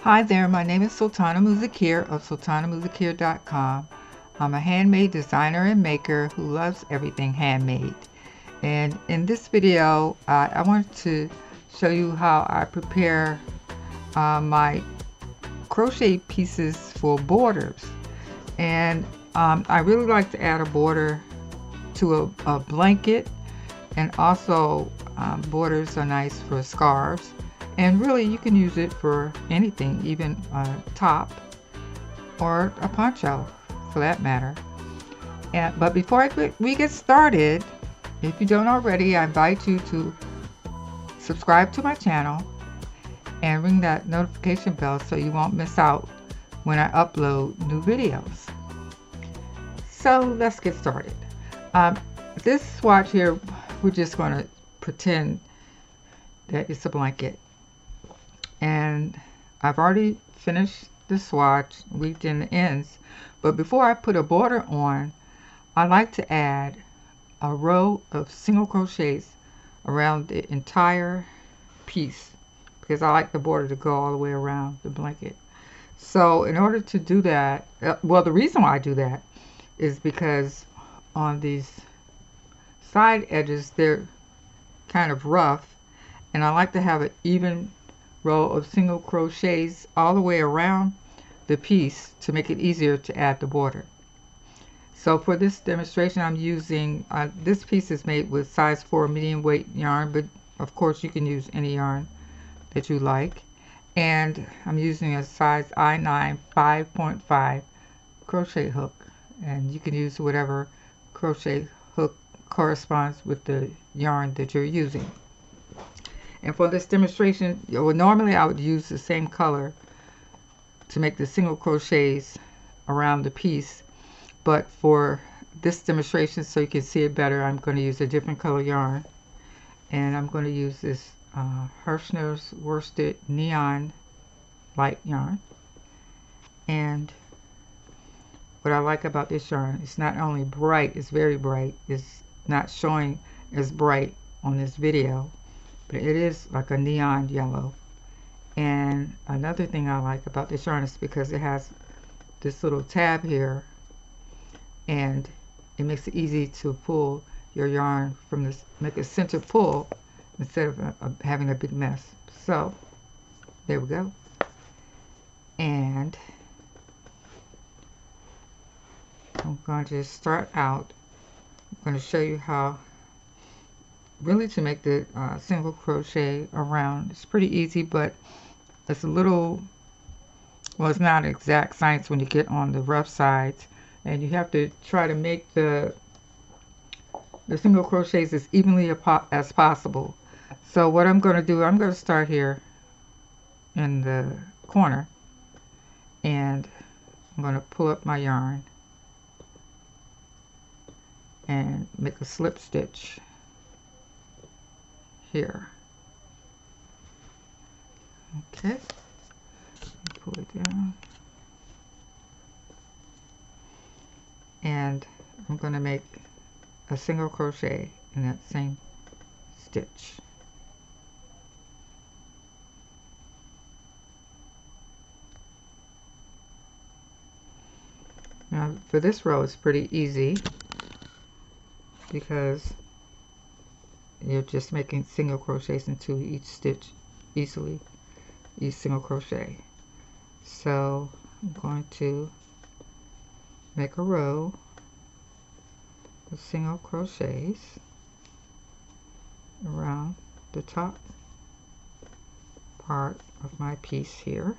Hi there, my name is Sultana Muzikir of sultanamuzikir.com. I'm a handmade designer and maker who loves everything handmade. And in this video, I wanted to show you how I prepare my crochet pieces for borders. And I really like to add a border to a blanket, and also borders are nice for scarves. And really, you can use it for anything, even a top or a poncho for that matter. But before we get started, if you don't already, I invite you to subscribe to my channel and ring that notification bell so you won't miss out when I upload new videos. So let's get started. This swatch here, we're just going to pretend that it's a blanket. And I've already finished the swatch, weaved in the ends, but before I put a border on, I like to add a row of single crochets around the entire piece because I like the border to go all the way around the blanket. So in order to do that, well, the reason why I do that is because on these side edges they're kind of rough, and I like to have an even row of single crochets all the way around the piece to make it easier to add the border. So for this demonstration, I'm using this piece is made with size 4 medium weight yarn, but of course you can use any yarn that you like, and I'm using a size I9 5.5 crochet hook, and you can use whatever crochet hook corresponds with the yarn that you're using. And for this demonstration, well, normally I would use the same color to make the single crochets around the piece, but for this demonstration, so you can see it better, I'm going to use a different color yarn, and I'm going to use this Hirschner's worsted neon light yarn. And what I like about this yarn, it's not only bright, it's very bright. It's not showing as bright on this video, but it is like a neon yellow. And another thing I like about this yarn is because it has this little tab here, and it makes it easy to pull your yarn from this, make a center pull instead of having a big mess. So there we go. And I'm going to start out. I'm going to show you how really to make the single crochet around. It's pretty easy, but it's a little, well, it's not exact science when you get on the rough sides, and you have to try to make the single crochets as evenly as possible. So what I'm going to do, I'm going to start here in the corner, and I'm going to pull up my yarn and make a slip stitch here. Okay, pull it down, and I'm going to make a single crochet in that same stitch. Now for this row it's pretty easy because you're just making single crochets into each stitch easily, each single crochet. So I'm going to make a row of single crochets around the top part of my piece here.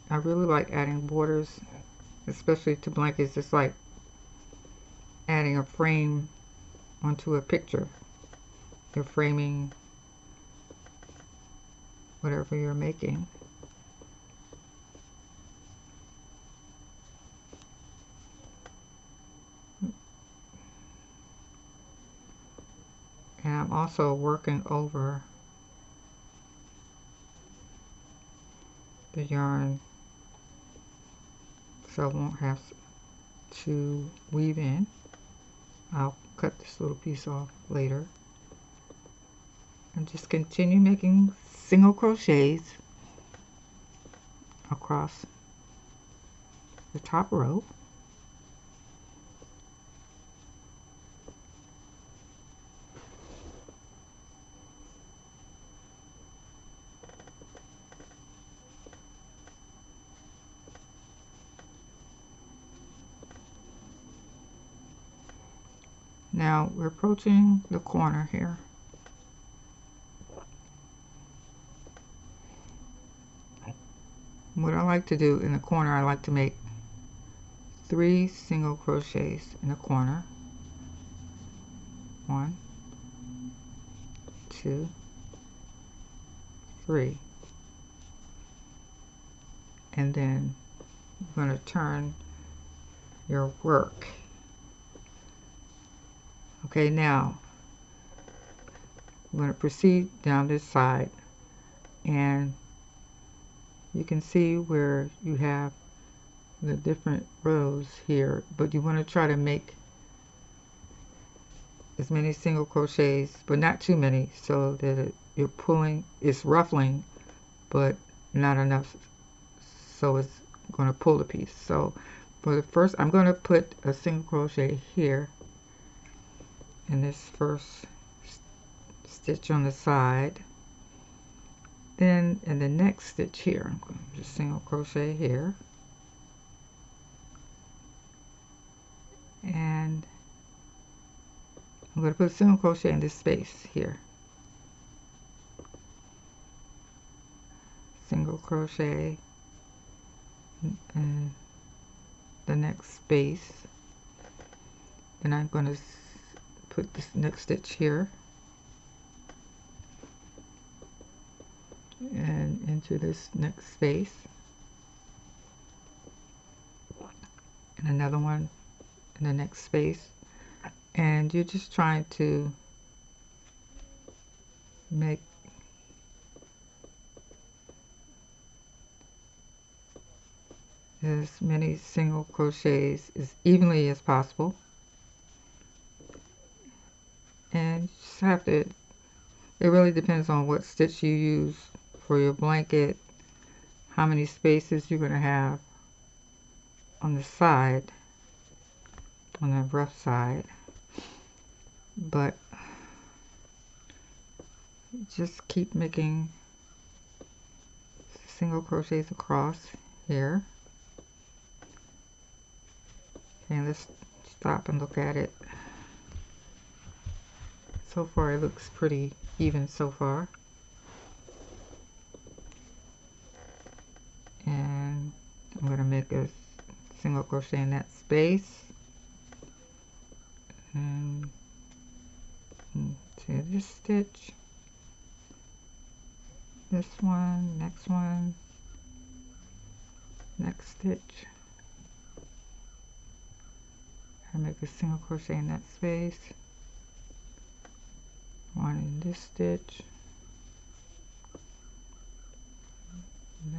I really like adding borders, especially to blankets. It's like adding a frame onto a picture. You're framing whatever you're making. And I'm also working over the yarn so I won't have to weave in. I'll cut this little piece off later. and just continue making single crochets across the top row. Now we're approaching the corner here. What I like to do in the corner, I like to make 3 single crochets in the corner. 1, 2, 3. And then you're going to turn your work. Okay, now I'm going to proceed down this side, and you can see where you have the different rows here, but you want to try to make as many single crochets, but not too many, so that you're pulling, it's ruffling, but not enough so it's going to pull the piece. So for the first, I'm going to put a single crochet here in this first stitch on the side. Then in the next stitch here, I'm going to just single crochet here, and I'm going to put a single crochet in this space here. Single crochet in the next space. Then I'm going to put this next stitch here and into this next space, and another one in the next space. And you're just trying to make as many single crochets as evenly as possible. And you just have to, it really depends on what stitch you use for your blanket, how many spaces you're going to have on the side, on the rough side. But just keep making single crochets across here. Okay, let's stop and look at it. So far it looks pretty even so far. And I'm going to make a single crochet in that space, and into this stitch, this one, next stitch, I make a single crochet in that space, one in this stitch,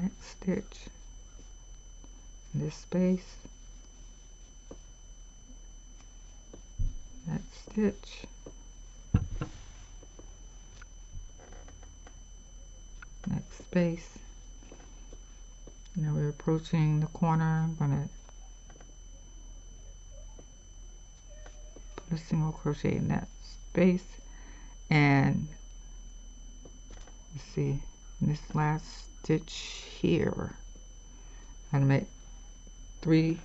next stitch, this space, next stitch, next space. Now we're approaching the corner. I'm going to put a single crochet in that space, and let's see, in this last stitch here, I'm going to make 3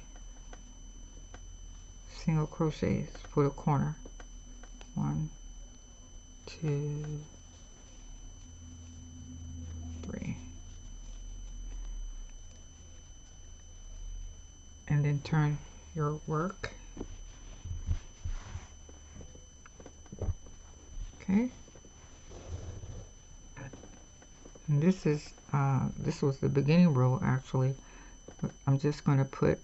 single crochets for the corner. 1, 2, 3. And then turn your work. Okay. And this is this was the beginning row actually, but I'm just going to put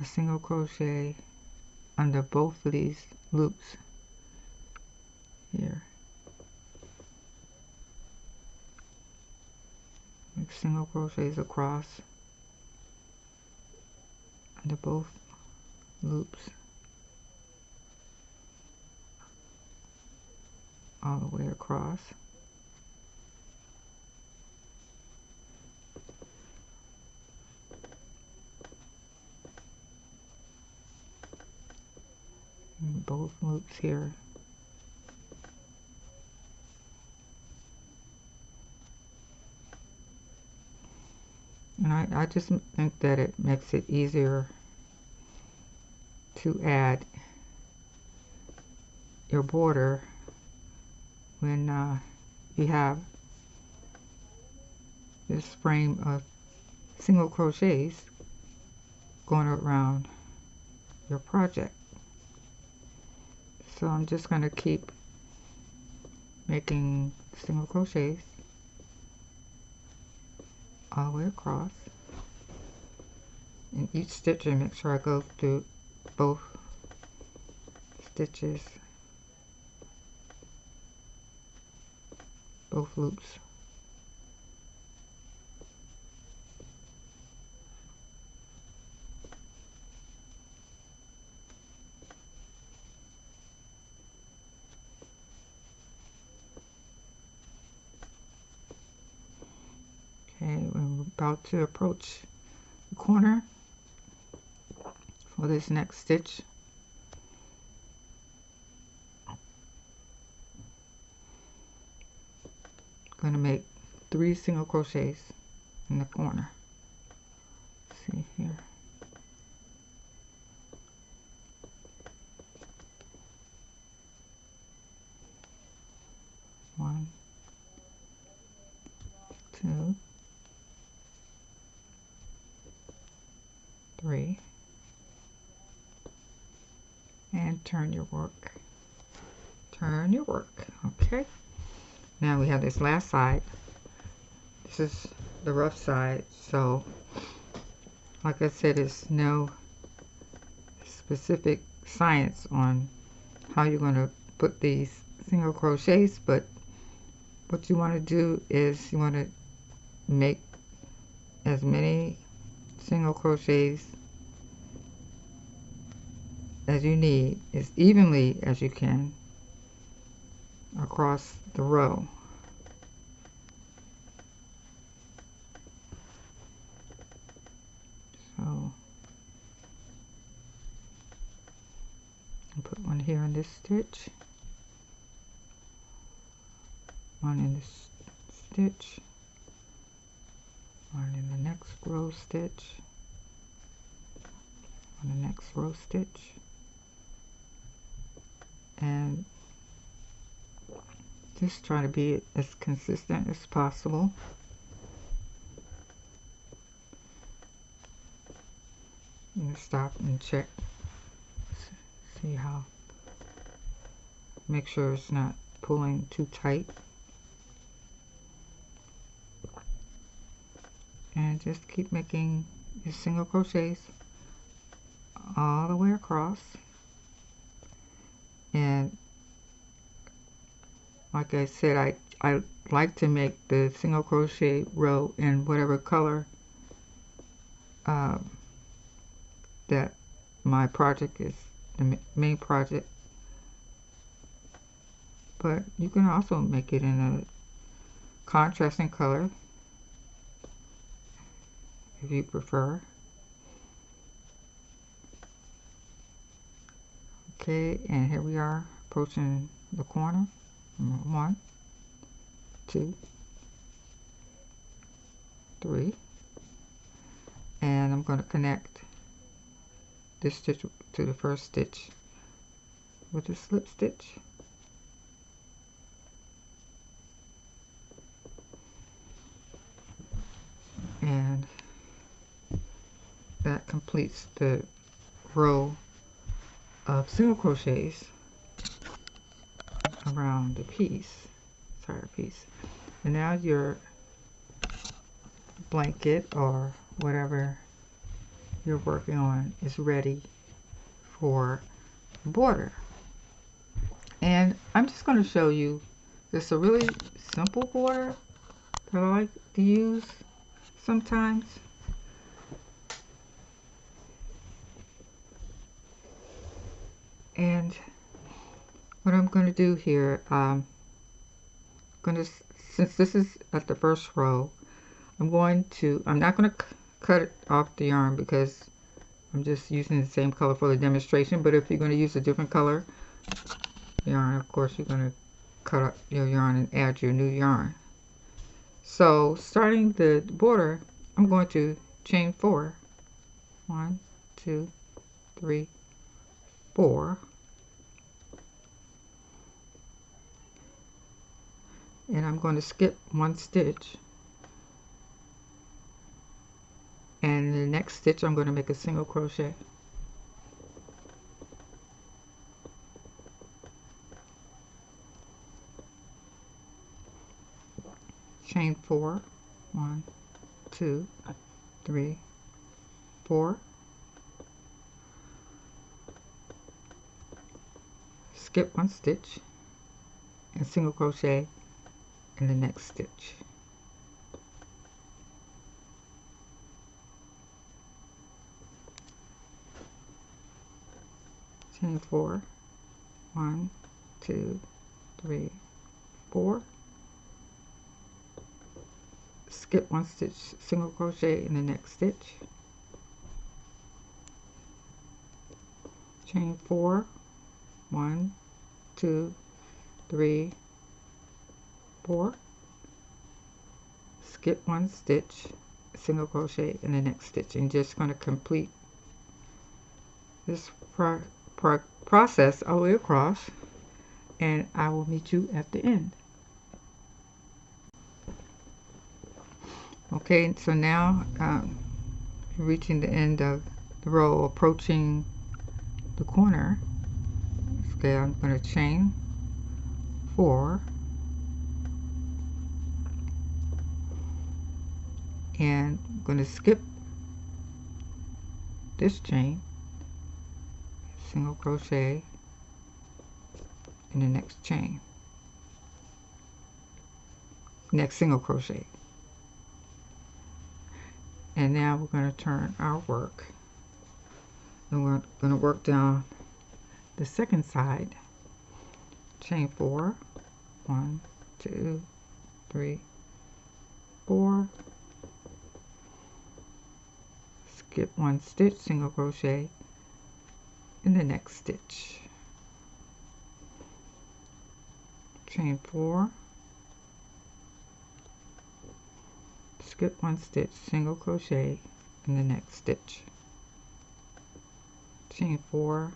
a single crochet under both of these loops here. Make single crochets across under both loops all the way across. And both loops here. And I just think that it makes it easier to add your border when you have this frame of single crochets going around your project. So I'm just going to keep making single crochets all the way across in each stitch, and make sure I go through both stitches, both loops. Okay, we're about to approach the corner for this next stitch. Going to make 3 single crochets in the corner. See here. 1, 2, 3, and turn your work. Turn your work. Okay. Now we have this last side. This is the rough side, so like I said, it's no specific science on how you're going to put these single crochets, but what you want to do is you want to make as many single crochets as you need, as evenly as you can across the row. So I'll put one here in this stitch, one in this stitch, one in the next row stitch, on the next row stitch, and just try to be as consistent as possible. And stop and check, see how, make sure it's not pulling too tight, and just keep making your single crochets all the way across. And like I said, I like to make the single crochet row in whatever color that my project is, the main project, but you can also make it in a contrasting color if you prefer. Okay, and here we are approaching the corner. 1, 2, 3, and I'm going to connect this stitch to the first stitch with a slip stitch, and that completes the row of single crochets around the piece, entire piece. And now your blanket or whatever you're working on is ready for border. And I'm just going to show you just a really simple border that I like to use sometimes. And what I'm going to do here, gonna, since this is at the first row, I'm not gonna cut it off the yarn because I'm just using the same color for the demonstration. But if you're gonna use a different color yarn, of course you're gonna cut up your yarn and add your new yarn. So starting the border, I'm going to chain 4. 1, 2, 3, 4. And I'm going to skip 1 stitch. And the next stitch I'm going to make a single crochet. Chain 4. 1, 2, 3, 4. Skip 1 stitch and single crochet in the next stitch. Chain 4. 1, 2, 3, 4. Skip 1 stitch, single crochet in the next stitch. Chain 4. 1, 2, 3, 4. Skip 1 stitch, single crochet in the next stitch, and just going to complete this process all the way across, and I will meet you at the end. Okay, so now reaching the end of the row, approaching the corner. Okay, I'm going to chain 4 and I'm going to skip this chain, single crochet in the next chain, next single crochet. And now we're going to turn our work, and we're going to work down the second side. Chain 4, 1, 2, 3, 4. Skip 1 stitch, single crochet in the next stitch. Chain 4. Skip 1 stitch, single crochet in the next stitch. Chain 4.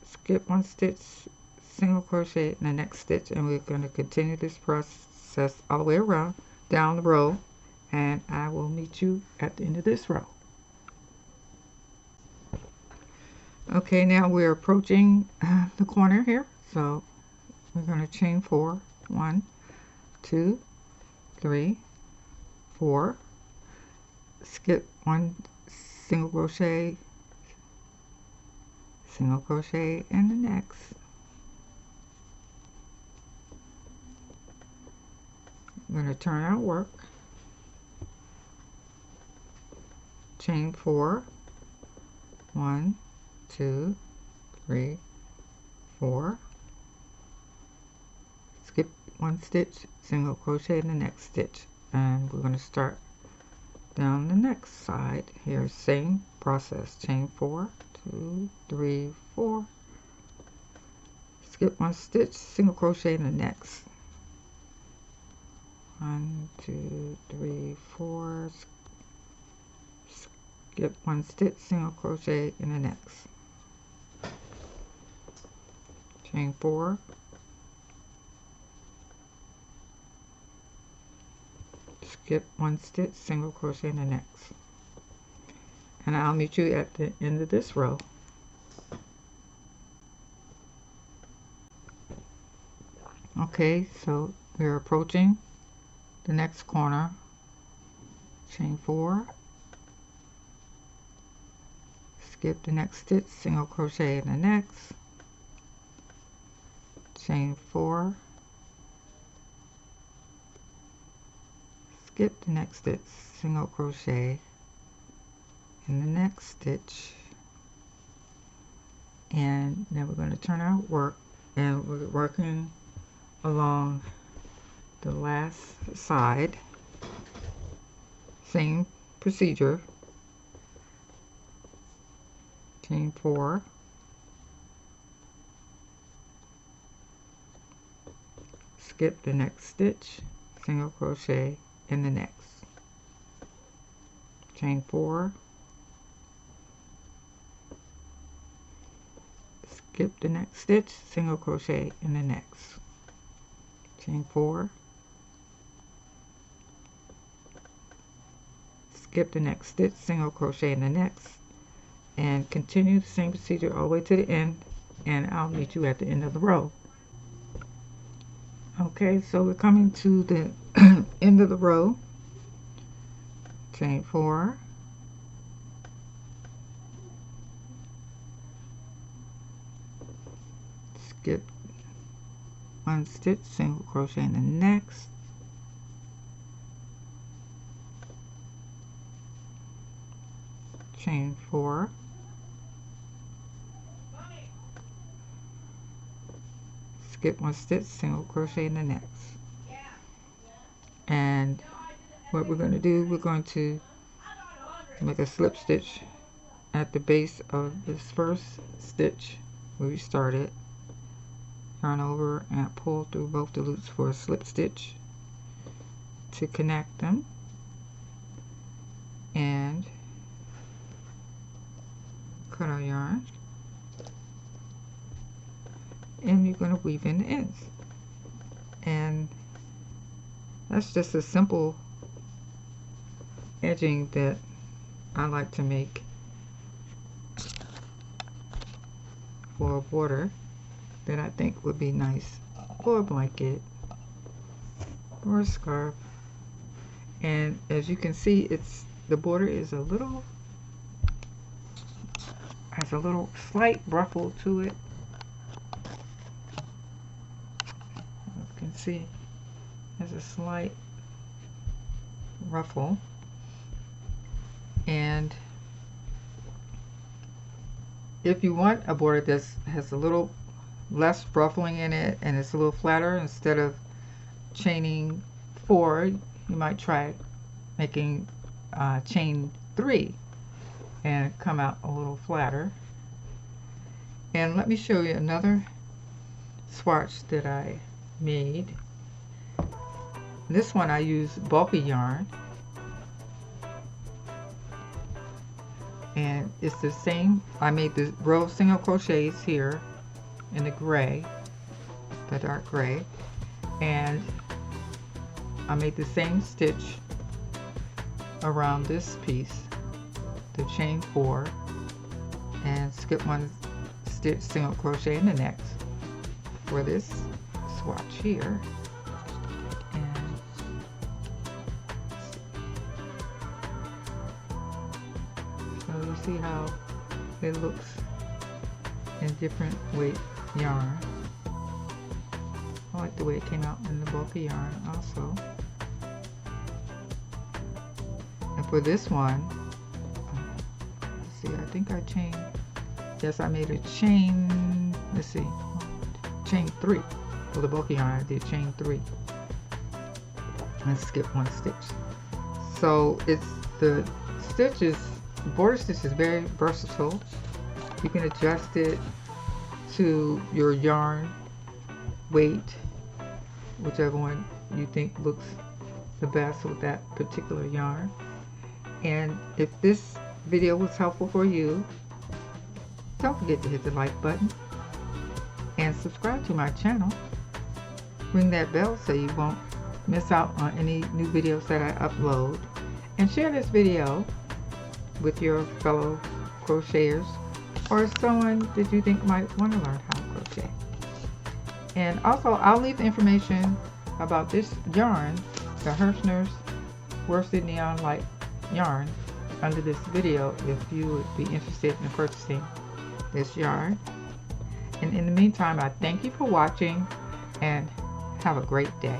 Skip 1 stitch, single crochet in the next stitch, and we're going to continue this process all the way around down the row, and I will meet you at the end of this row. Okay, now we're approaching the corner here, so we're going to chain 4. 1, 2, 3, 4. Skip 1 single crochet, single crochet in the next. I'm going to turn our work. Chain 4. 1, 2, 3, 4. Skip 1 stitch, single crochet in the next stitch, and we're going to start down the next side here. Same process. Chain 4, 2, 3, 4. Skip 1 stitch, single crochet in the next. 1, 2, 3, 4. Skip 1 stitch, single crochet in the next. Chain 4. Skip 1 stitch, single crochet in the next. And I'll meet you at the end of this row. Okay, so we're approaching the next corner. Chain 4. Skip the next stitch, single crochet in the next. Chain 4. Skip the next stitch, single crochet in the next stitch, And then we're going to turn our work, and we're working along the last side. Same procedure. Chain 4, skip the next stitch, single crochet in the next, chain 4, skip the next stitch, single crochet in the next, chain 4, skip the next stitch, single crochet in the next, and continue the same procedure all the way to the end, and I'll meet you at the end of the row. Okay, so we're coming to the end of the row. Chain 4, skip 1 stitch, single crochet in the next, chain 4, skip 1 stitch, single crochet in the next. And what we're going to do, we're going to make a slip stitch at the base of this first stitch where we started, yarn over and pull through both the loops for a slip stitch to connect them, and cut our yarn, and you're going to weave in the ends. And that's just a simple edging that I like to make for a border that I think would be nice for a blanket or a scarf. And as you can see, it's the border is a little, has a little slight ruffle to it. You can see there's a slight ruffle, and if you want a border that has a little less ruffling in it and it's a little flatter, instead of chaining 4, you might try making chain 3 and come out a little flatter. And let me show you another swatch that I made. This one I use bulky yarn, and it's the same. I made the row of single crochets here in the gray, the dark gray, and I made the same stitch around this piece, the chain 4, and skip 1 stitch, single crochet in the next for this swatch here. You see how it looks in different weight yarn. I like the way it came out in the bulky yarn also. And for this one, let's see, I think I chained, yes, I made a chain, let's see, chain 3. For the bulky yarn, I did chain 3 and skip 1 stitch. So it's the stitches. Border stitch is very versatile. You can adjust it to your yarn weight, whichever one you think looks the best with that particular yarn. And if this video was helpful for you, don't forget to hit the like button and subscribe to my channel. Ring that bell so you won't miss out on any new videos that I upload. And share this video with your fellow crocheters or someone that you think might want to learn how to crochet. And also, I'll leave the information about this yarn, the Hirschner's Worsted Neon Light yarn, under this video if you would be interested in purchasing this yarn. And in the meantime, I thank you for watching and have a great day.